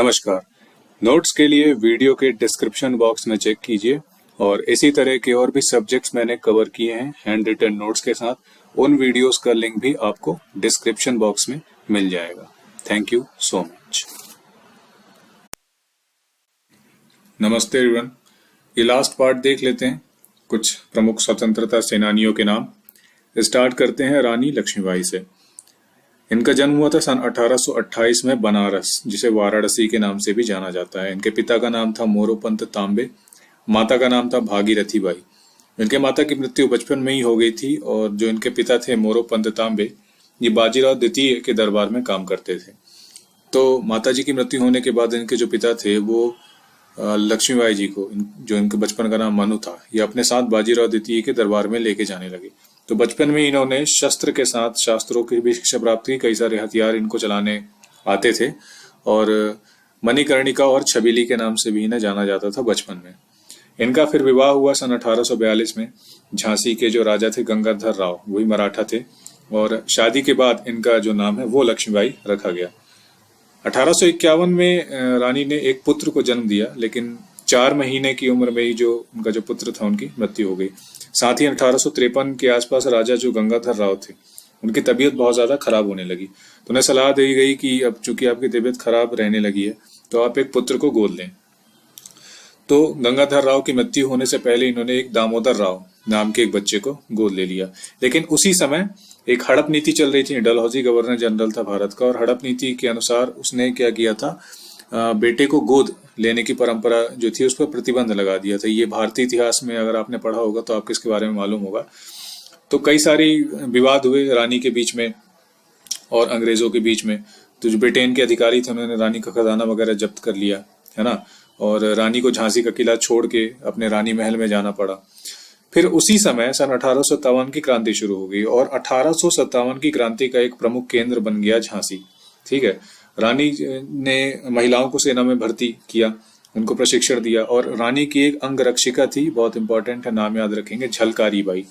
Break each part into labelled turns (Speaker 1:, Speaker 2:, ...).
Speaker 1: नमस्कार। नोट्स के लिए वीडियो के डिस्क्रिप्शन बॉक्स में चेक कीजिए और इसी तरह के और भी सब्जेक्ट्स मैंने कवर किए हैं हैंड रिटन नोट्स के साथ। उन वीडियोस का लिंक भी आपको डिस्क्रिप्शन बॉक्स में मिल जाएगा। Thank you so much. नमस्ते एवरीवन। ये लास्ट पार्ट देख लेते हैं, कुछ प्रमुख स्वतंत्रता सेनानियों के नाम। स्टार्ट करते हैं रानी लक्ष्मीबाई से। इनका जन्म हुआ था सन 1828 में बनारस, जिसे वाराणसी के नाम से भी जाना जाता है। इनके पिता का नाम था मोरोपंत तांबे, माता का नाम था भागीरथी बाई। इनके माता की मृत्यु बचपन में ही हो गई थी और जो इनके पिता थे मोरोपंत तांबे, ये बाजीराव द्वितीय के दरबार में काम करते थे। तो माता जी की मृत्यु होने के बाद इनके जो पिता थे वो लक्ष्मीबाई जी को, जो इनके बचपन का नाम मनु था, ये अपने साथ बाजीराव द्वितीय के दरबार में लेके जाने लगे। तो बचपन में इन्होंने शस्त्र के साथ शास्त्रों की भी शिक्षा प्राप्त की। कई सारे हथियार इनको चलाने आते थे और मणिकर्णिका और छबीली के नाम से भी इन्हें जाना जाता था बचपन में। इनका फिर विवाह हुआ सन 1842 में झांसी के जो राजा थे गंगाधर राव, वही मराठा थे, और शादी के बाद इनका जो नाम है वो लक्ष्मीबाई रखा गया। 1851 में रानी ने एक पुत्र को जन्म दिया, लेकिन 4 महीने की उम्र में ही जो उनका जो पुत्र था उनकी मृत्यु हो गई। साथ ही 1853 के आसपास राजा जो गंगाधर राव थे, उनकी तबीयत बहुत ज्यादा खराब होने लगी। तो उन्हें सलाह दी गई कि अब चूंकि आपकी तबीयत खराब रहने लगी है तो आप एक पुत्र को गोद लें। तो गंगाधर राव की मृत्यु होने से पहले इन्होंने एक दामोदर राव नाम के एक बच्चे को गोद ले लिया। लेकिन उसी समय एक हड़प नीति चल रही थी। डलहौजी गवर्नर जनरल था भारत का, और हड़प नीति के अनुसार उसने क्या किया था, बेटे को गोद लेने की परंपरा जो थी उस पर प्रतिबंध लगा दिया था। ये भारतीय इतिहास में अगर आपने पढ़ा होगा तो आपको इसके बारे में मालूम होगा। तो कई सारी विवाद हुए रानी के बीच में और अंग्रेजों के बीच में। तो जो ब्रिटेन के अधिकारी थे उन्होंने रानी का खजाना वगैरह जब्त कर लिया, है ना, और रानी को झांसी का किला छोड़ के अपने रानी महल में जाना पड़ा। फिर उसी समय सन 1857 की क्रांति शुरू हो गई और 1857 की क्रांति का एक प्रमुख केंद्र बन गया झांसी। ठीक है, रानी ने महिलाओं को सेना में भर्ती किया, उनको प्रशिक्षण दिया, और रानी की एक अंगरक्षिका थी, बहुत इंपॉर्टेंट है, नाम याद रखेंगे, झलकारी बाई।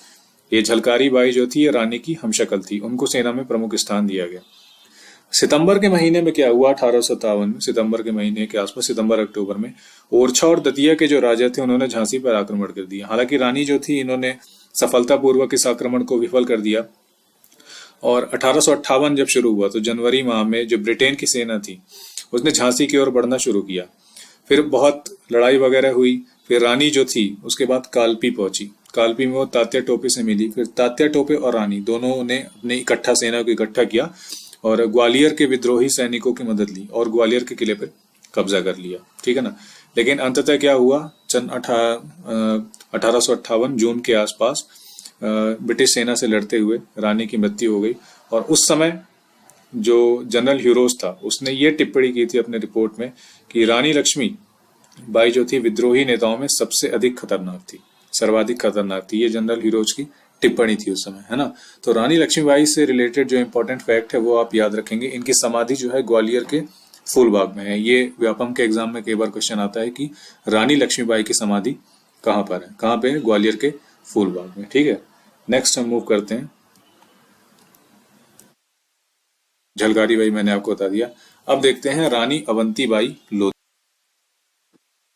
Speaker 1: ये झलकारी बाई जो थी ये रानी की हमशक्ल थी, उनको सेना में प्रमुख स्थान दिया गया। सितंबर के महीने में क्या हुआ, 1857 में सितंबर के महीने के आसपास, सितंबर अक्टूबर में, ओरछा और दतिया के जो राजा थे उन्होंने झांसी पर आक्रमण कर दिया। हालांकि रानी जो थी इन्होंने सफलतापूर्वक इस आक्रमण को विफल कर दिया। और 1858 जब शुरू हुआ तो जनवरी माह में जो ब्रिटेन की सेना थी उसने झांसी की ओर बढ़ना शुरू किया। फिर बहुत लड़ाई वगैरह हुई। फिर रानी जो थी उसके बाद कालपी पहुंची। कालपी में वो तात्या टोपे से मिली। फिर तात्या टोपे और रानी दोनों ने अपने इकट्ठा सेना को इकट्ठा किया और ग्वालियर के विद्रोही सैनिकों की मदद ली और ग्वालियर के किले पर कब्जा कर लिया। ठीक है ना। लेकिन अंततः क्या हुआ, सन 1858 जून के आसपास ब्रिटिश सेना से लड़ते हुए रानी की मृत्यु हो गई। और उस समय जो जनरल ह्यूरोज था उसने ये टिप्पणी की थी अपने रिपोर्ट में कि रानी लक्ष्मी बाई जो थी विद्रोही नेताओं में सबसे अधिक खतरनाक थी, सर्वाधिक खतरनाक थी। ये जनरल ह्यूरोज की टिप्पणी थी उस समय, है ना। तो रानी लक्ष्मीबाई से रिलेटेड जो इंपॉर्टेंट फैक्ट है वो आप याद रखेंगे। इनकी समाधि जो है ग्वालियर के फूलबाग में है। ये व्यापम के एग्जाम में कई बार क्वेश्चन आता है कि रानी लक्ष्मीबाई की समाधि कहाँ पर है, कहाँ पे है, ग्वालियर के फूलबाग में। ठीक है, नेक्स्ट हम मूव करते हैं। झलकारी बाई मैंने आपको बता दिया। अब देखते हैं रानी अवंतीबाई लोधी।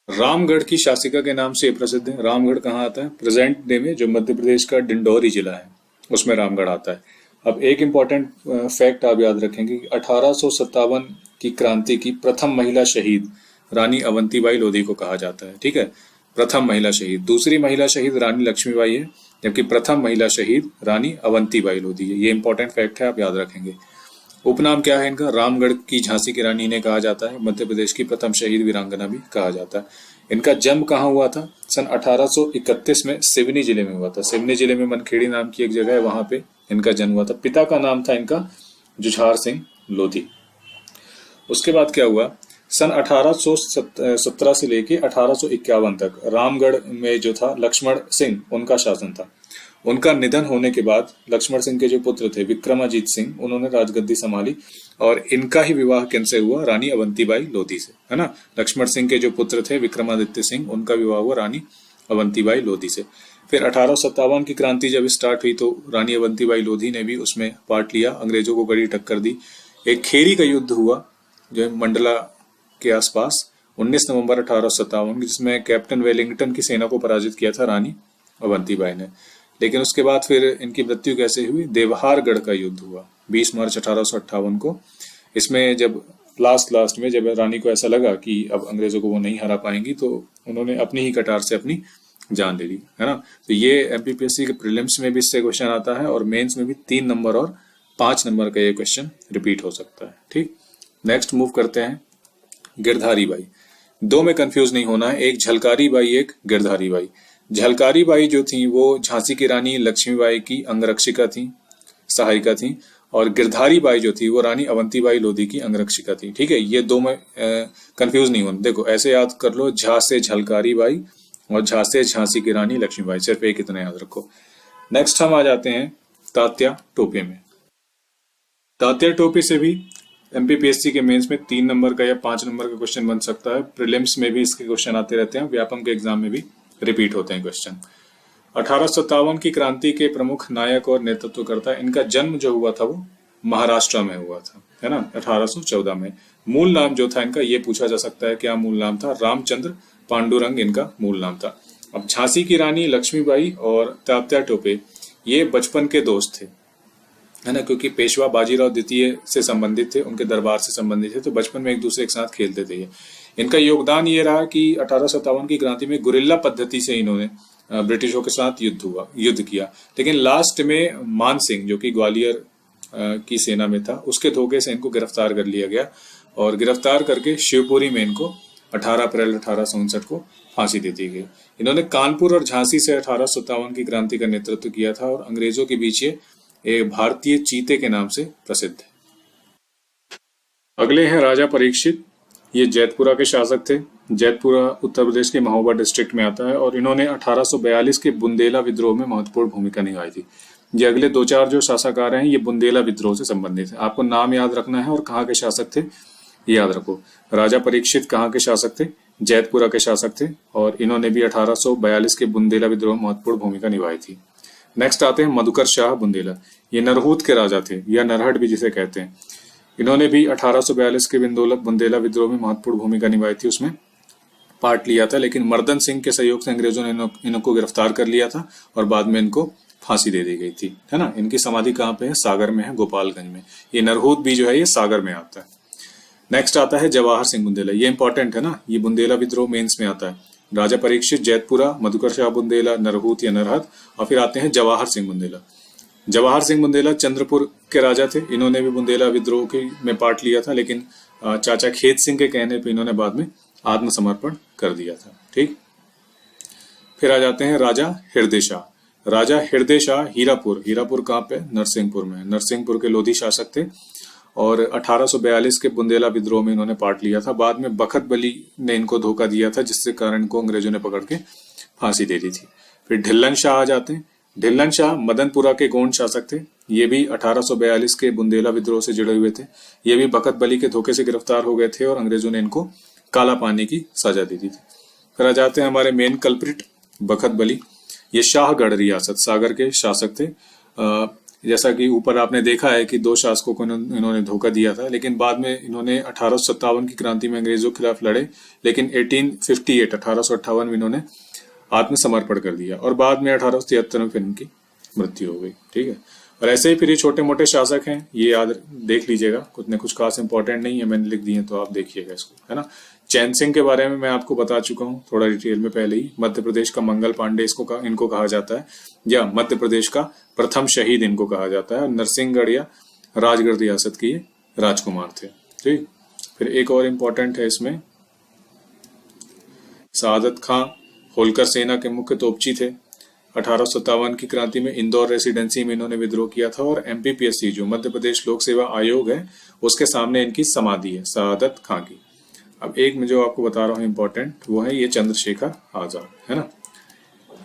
Speaker 1: रामगढ़ की शासिका के नाम से प्रसिद्ध है। रामगढ़ कहाँ आता है, प्रेजेंट डे में जो मध्य प्रदेश का डिंडौरी जिला है उसमें रामगढ़ आता है। अब एक इंपॉर्टेंट फैक्ट आप याद रखेंगे कि 1857 की क्रांति की प्रथम महिला शहीद रानी अवंतीबाई लोधी को कहा जाता है। ठीक है, प्रथम महिला शहीद। दूसरी महिला शहीद रानी लक्ष्मीबाई है, जबकि प्रथम महिला शहीद रानी अवंतीबाई लोधी है। ये इंपॉर्टेंट फैक्ट है, आप याद रखेंगे। उपनाम क्या है इनका, रामगढ़ की झांसी की रानी इन्हें कहा जाता है। मध्य प्रदेश की प्रथम शहीद वीरांगना भी कहा जाता है। इनका जन्म कहाँ हुआ था, सन 1831 में सिवनी जिले में हुआ था। सिवनी जिले में मनखेड़ी नाम की एक जगह है, वहां पे इनका जन्म हुआ था। पिता का नाम था इनका जुझार सिंह लोधी। उसके बाद क्या हुआ, सन 1817 से लेके 1851 तक रामगढ़ में जो था लक्ष्मण सिंह उनका शासन था। उनका निधन होने के बाद लक्ष्मण सिंह के जो पुत्र थे विक्रमाजीत सिंह, उन्होंने राजगद्दी संभाली और इनका ही विवाह किनसे हुआ, रानी अवंतीबाई लोधी से, है ना। लक्ष्मण सिंह के जो पुत्र थे विक्रमादित्य सिंह, उनका विवाह हुआ रानी अवंतीबाई लोधी से। फिर 1857 की क्रांति जब स्टार्ट हुई तो रानी अवंतीबाई लोधी ने भी उसमें पार्ट लिया, अंग्रेजों को कड़ी टक्कर दी। एक खेरी का युद्ध हुआ जो मंडला के आसपास 19 नवंबर 1857, जिसमें कैप्टन वेलिंगटन की सेना को पराजित किया था रानी अवंतीबाई ने। लेकिन उसके बाद फिर इनकी मृत्यु कैसे हुई? देवहारगढ़ का युद्ध हुआ 20 मार्च 1858 को। इसमें जब लास्ट में जब रानी को ऐसा लगा कि अब अंग्रेजों को वो नहीं हरा पाएंगी, तो उन्होंने अपनी ही कटार से अपनी जान ले ली, है ना। तो ये एमपीपीएससी के प्रीलिम्स में भी इससे क्वेश्चन आता है और मेंस में भी 3 नंबर और 5 नंबर का ये क्वेश्चन रिपीट हो सकता है। ठीक, नेक्स्ट मूव करते हैं गिरधारी बाई। दो में कंफ्यूज नहीं होना है, एक झलकारी बाई, एक गिरधारी बाई। झलकारी बाई जो थी वो झांसी की रानी लक्ष्मीबाई की अंगरक्षिका थी, सहायिका थी, और गिरधारी बाई जो थी वो रानी अवंतीबाई लोधी की अंगरक्षिका थी। ठीक है, ये दो में कंफ्यूज नहीं होना। देखो ऐसे याद कर लो, झा से झलकारी बाई और झा से झांसी की रानी लक्ष्मीबाई, सिर्फ एक इतना याद रखो। नेक्स्ट हम आ जाते हैं तात्या टोपे में। तात्या टोपे से भी एमपीपीएससी के मेंस में 3 नंबर का या 5 नंबर का क्वेश्चन बन सकता है। प्रीलिम्स में भी इसके क्वेश्चन आते रहते हैं, व्यापम के एग्जाम में भी रिपीट होते हैं क्वेश्चन। 1857 की क्रांति के प्रमुख नायक और नेतृत्वकर्ता, इनका जन्म जो हुआ था वो महाराष्ट्र में हुआ था, है ना, 1814 में। मूल नाम जो था इनका, ये पूछा जा सकता है क्या मूल नाम था? रामचंद्र पांडुरंग इनका मूल नाम था। अब झांसी की रानी लक्ष्मीबाई और तात्या टोपे ये बचपन के दोस्त थे, है ना, क्योंकि पेशवा बाजीराव द्वितीय से संबंधित थे, उनके दरबार से संबंधित थे, तो बचपन में एक दूसरे के साथ खेलते थे ये। इनका योगदान ये रहा कि 1857 की क्रांति में गुरिल्ला पद्धति से इन्होंने ब्रिटिशों के साथ युद्ध किया। लेकिन लास्ट में मान सिंह जो कि ग्वालियर की सेना में था, उसके धोखे से इनको गिरफ्तार कर लिया गया और गिरफ्तार करके शिवपुरी में इनको 18 अप्रैल 1859 को फांसी दे दी गई। इन्होंने कानपुर और झांसी से 1857 की क्रांति का नेतृत्व किया था और अंग्रेजों के बीच ये एक भारतीय चीते के नाम से प्रसिद्ध है। अगले हैं राजा परीक्षित। ये जैतपुरा के शासक थे। जैतपुरा उत्तर प्रदेश के महोबा डिस्ट्रिक्ट में आता है और इन्होंने 1842 के बुंदेला विद्रोह में महत्वपूर्ण भूमिका निभाई थी। ये अगले 2-4 जो शासक आ रहे हैं ये बुंदेला विद्रोह से संबंधित है। आपको नाम याद रखना है और कहाँ के शासक थे याद रखो। राजा परीक्षित कहाँ के शासक थे? जैतपुरा के शासक थे और इन्होंने भी 1842 के बुंदेला विद्रोह में महत्वपूर्ण भूमिका निभाई थी। नेक्स्ट आते हैं मधुकर शाह बुंदेला। ये नरहूत के राजा थे या नरहट भी जिसे कहते हैं। इन्होंने भी 1842 के बुंदेला विद्रोह में महत्वपूर्ण भूमिका निभाई थी, उसमें पार्ट लिया था। लेकिन मर्दन सिंह के सहयोग से अंग्रेजों ने इनको गिरफ्तार कर लिया था और बाद में इनको फांसी दे दी गई थी, है ना। इनकी समाधि कहाँ पे है? सागर में है, गोपालगंज में। ये नरहूत भी जो है ये सागर में आता है। नेक्स्ट आता है जवाहर सिंह बुंदेला। ये इंपॉर्टेंट है ना, ये बुंदेला विद्रोह मेंस में आता है। राजा परीक्षित, जैतपुरा, मधुकर शाह बुंदेला, नरहूत या नरहत, और फिर आते हैं जवाहर सिंह बुंदेला। जवाहर सिंह बुंदेला चंद्रपुर के राजा थे। इन्होंने भी बुंदेला विद्रोह के में पार्ट लिया था, लेकिन चाचा खेत सिंह के कहने पे इन्होंने बाद में आत्मसमर्पण कर दिया था। ठीक, फिर आ जाते हैं राजा हृदय शाह। राजा हृदय शाह हीरापुर कहाँ पे? नरसिंहपुर में। नरसिंहपुर के लोधी शासक थे और 1842 के बुंदेला विद्रोह में इन्होंने पार्ट लिया था। बाद में बखत बली ने इनको धोखा दिया था, जिससे कारण इनको अंग्रेजों ने पकड़ के फांसी दे दी थी। फिर ढिल्लन शाह आ जाते हैं। ढिल्लन शाह मदनपुरा के गोंड शासक थे। ये भी 1842 के बुंदेला विद्रोह से जुड़े हुए थे। ये भी बखत बली के धोखे से गिरफ्तार हो गए थे और अंग्रेजों ने इनको काला पानी की सजा दे दी थी। फिर आ जाते हैं हमारे मेन कल्प्रिट बखत बली। ये शाहगढ़ रियासत सागर के शासक थे। जैसा कि ऊपर आपने देखा है कि 2 शासकों को इन्होंने धोखा दिया था, लेकिन बाद में इन्होंने 1857 की क्रांति में अंग्रेजों के खिलाफ लड़े, लेकिन 1858 में इन्होंने आत्मसमर्पण कर दिया और बाद में 1873 में फिर इनकी मृत्यु हो गई। ठीक है, और ऐसे ही फिर ये छोटे मोटे शासक हैं, ये याद देख लीजिएगा, कुछ न कुछ खास इंपॉर्टेंट नहीं है, मैंने लिख दिए तो आप देखिएगा इसको, है ना। चैन सिंह के बारे में मैं आपको बता चुका हूँ थोड़ा डिटेल में पहले ही। मध्य प्रदेश का मंगल पांडे इनको कहा जाता है, या मध्य प्रदेश का प्रथम शहीद इनको कहा जाता है। नरसिंहगढ़ या राजगढ़ रियासत के राजकुमार थे। ठीक, फिर एक और इम्पोर्टेंट है इसमें, सआदत खां होलकर सेना के मुख्य तोपची थे। 1857 की क्रांति में इंदौर रेसिडेंसी में इन्होंने विद्रोह किया था और एमपीपीएससी जो मध्य प्रदेश लोक सेवा आयोग है उसके सामने इनकी समाधि है सआदत खां की। अब एक में जो आपको बता रहा हूँ इम्पोर्टेंट, वो है ये चंद्रशेखर आजाद, है ना,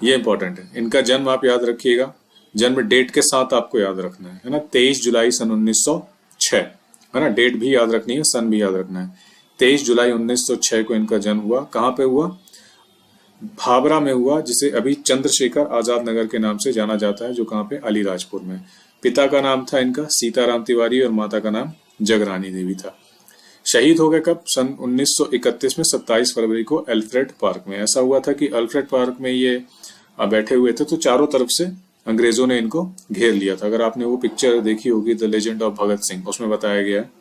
Speaker 1: ये इंपॉर्टेंट है। इनका जन्म आप याद रखिएगा, जन्म डेट के साथ आपको याद रखना है ना, 23 जुलाई सन 1906, है ना, डेट भी याद रखनी है, सन भी याद रखना है। 23 जुलाई 1906 को इनका जन्म हुआ। कहाँ पे हुआ? भाबरा में हुआ, जिसे अभी चंद्रशेखर आजाद नगर के नाम से जाना जाता है, जो कहाँ पे? अलीराजपुर में। पिता का नाम था इनका सीताराम तिवारी और माता का नाम जगरानी देवी था। शहीद हो गए कब? सन 1931 में 27 फरवरी को अल्फ्रेड पार्क में। ऐसा हुआ था कि अल्फ्रेड पार्क में ये बैठे हुए थे तो चारों तरफ से अंग्रेजों ने इनको घेर लिया था। अगर आपने वो पिक्चर देखी होगी the legend of Bhagat Singh, उसमें बताया गया है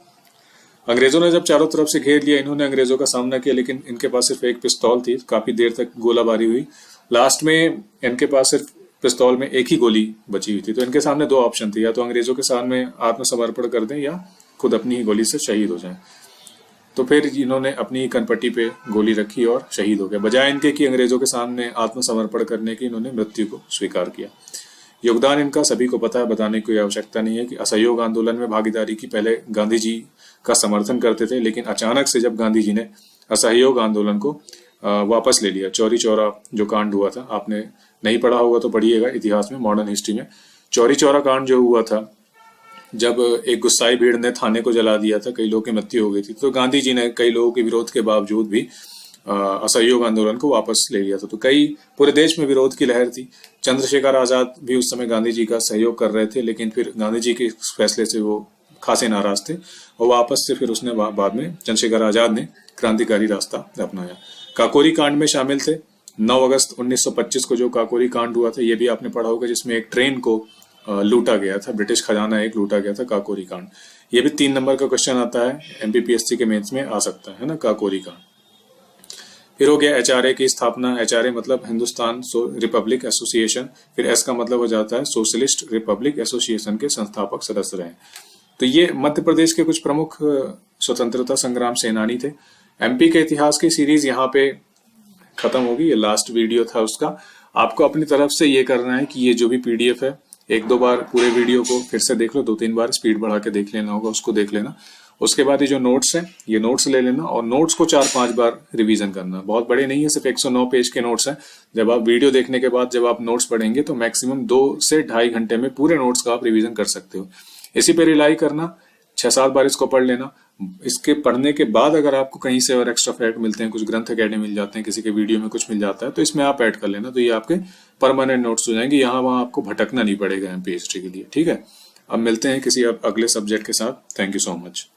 Speaker 1: अंग्रेजों ने जब चारों तरफ से घेर लिया, इन्होंने अंग्रेजों का सामना किया, लेकिन इनके पास सिर्फ एक पिस्तौल थी। काफी देर तक गोलाबारी हुई, लास्ट में इनके पास सिर्फ पिस्तौल में एक ही गोली बची हुई थी। तो इनके सामने दो ऑप्शन थे, या तो अंग्रेजों के सामने आत्मसमर्पण कर दें या खुद अपनी ही गोली से शहीद हो जाएं। तो फिर इन्होंने अपनी कनपट्टी पे गोली रखी और शहीद हो गए। बजाय इनके कि अंग्रेजों के सामने आत्मसमर्पण करने की, इन्होंने मृत्यु को स्वीकार किया। योगदान इनका सभी को पता है, बताने की आवश्यकता नहीं है कि असहयोग आंदोलन में भागीदारी की पहले गांधी जी का समर्थन करते थे, लेकिन अचानक से जब गांधी जी ने असहयोग आंदोलन को वापस ले लिया, चौरी चौरा जो कांड हुआ था, आपने नहीं पढ़ा होगा तो पढ़िएगा इतिहास में, मॉडर्न हिस्ट्री में। चौरी चौरा कांड जो हुआ था, जब एक गुस्साई भीड़ ने थाने को जला दिया था, कई लोगों की मृत्यु हो गई थी, तो गांधी जी ने कई लोगों के विरोध के बावजूद भी असहयोग आंदोलन को वापस ले लिया था। तो कई पूरे देश में विरोध की लहर थी। चंद्रशेखर आजाद भी उस समय गांधी जी का सहयोग कर रहे थे, लेकिन फिर गांधी जी के फैसले से वो खासे नाराज थे और वापस से फिर उसने बाद में चंद्रशेखर आजाद ने क्रांतिकारी रास्ता अपनाया। काकोरी कांड में शामिल थे 9 अगस्त 1925 को जो काकोरी कांड हुआ था, ये भी आपने पढ़ा होगा, जिसमें एक ट्रेन को लूटा गया था, ब्रिटिश खजाना एक लूटा गया था, काकोरी कांड। ये भी 3 नंबर का क्वेश्चन आता है, एमपीपीएससी के मेंस में आ सकता है ना, काकोरी कांड। फिर हो गया एचआरए की स्थापना। एचआरए मतलब हिंदुस्तान रिपब्लिक एसोसिएशन, फिर एस का मतलब हो जाता है सोशलिस्ट रिपब्लिक एसोसिएशन के संस्थापक सदस्य रहे। तो ये मध्य प्रदेश के कुछ प्रमुख स्वतंत्रता संग्राम सेनानी थे। एमपी के इतिहास की सीरीज यहाँ पे खत्म होगी, ये लास्ट वीडियो था उसका। आपको अपनी तरफ से ये करना है कि ये जो भी पीडीएफ है, 1-2 बार पूरे वीडियो को फिर से देख लो, 2-3 बार स्पीड बढ़ा के देख लेना होगा, उसको देख लेना। उसके बाद ये जो नोट्स है, ये नोट्स ले लेना और नोट्स को 4-5 बार रिवीजन करना। बहुत बड़े नहीं है, सिर्फ 109 पेज के नोट्स हैं। जब आप वीडियो देखने के बाद जब आप नोट्स पढ़ेंगे तो मैक्सिमम 2 से 2.5 घंटे में पूरे नोट्स का आप रिवीजन कर सकते हो। इसी पे रिलाई करना, 6-7 बार इसको पढ़ लेना। इसके पढ़ने के बाद अगर आपको कहीं से और एक्स्ट्रा फैक्ट मिलते हैं, कुछ ग्रंथ अकेडमी मिल जाते हैं, किसी के वीडियो में कुछ मिल जाता है, तो इसमें आप ऐड कर लेना, तो ये आपके परमानेंट नोट्स हो जाएंगे। यहाँ वहाँ आपको भटकना नहीं पड़ेगा एमपी हिस्ट्री के लिए, ठीक है। अब मिलते हैं किसी अगले सब्जेक्ट के साथ। Thank you so much.